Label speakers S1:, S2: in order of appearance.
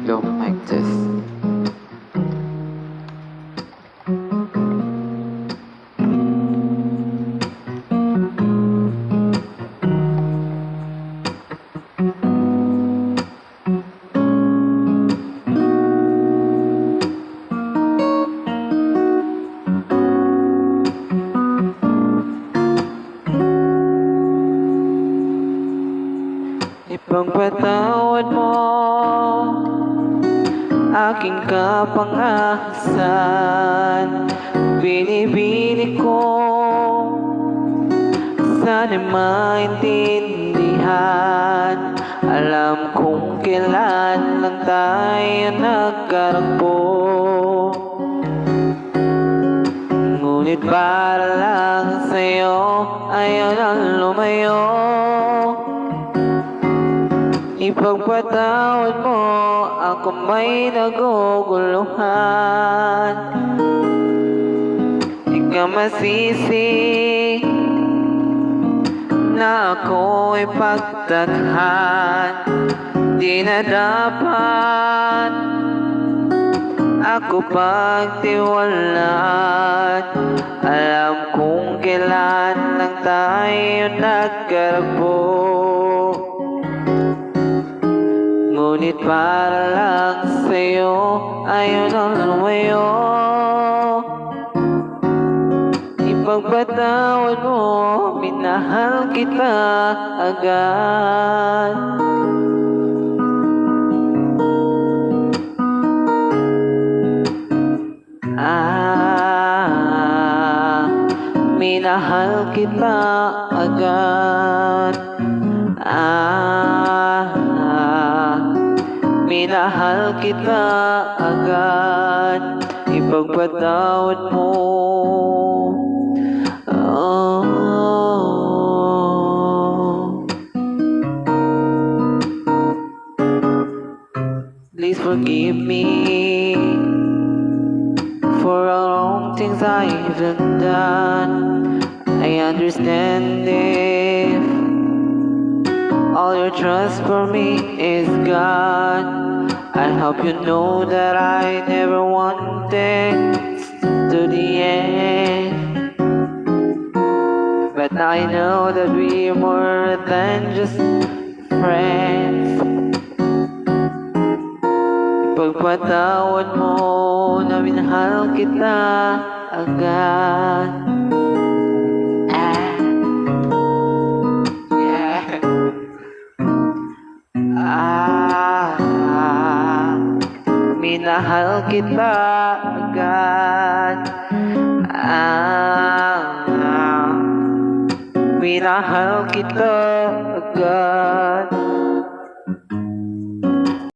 S1: Go like this. Ipagpatawad mo aking kapangahasan. Binibili ko sana maintindihan. Alam kong kailan lang tayo nagkaragpo, ngunit para lang sa'yo ayaw nang lumayo. Ipagpatawad mo ako may naguguluhan. Di ka masisi na ako'y pagtakhan. Di na dapat ako pagtiwalaan. Alam kong kailan lang tayo nagkaragpo, ngunit para lang sa'yo ayaw nang lumayo. Ipagpatawad mo, minahal kita agad. Minahal kita agad. Minahal kita agad. Ipagpatawad mo. Please forgive me for all wrong things I've done. I understand if all your trust for me is gone. I hope you know that I never wanted to the end, but now I know that we're more than just friends. Ipagpatawad mo na minahal kita agad. Minahal kita agad. Minahal kita agad.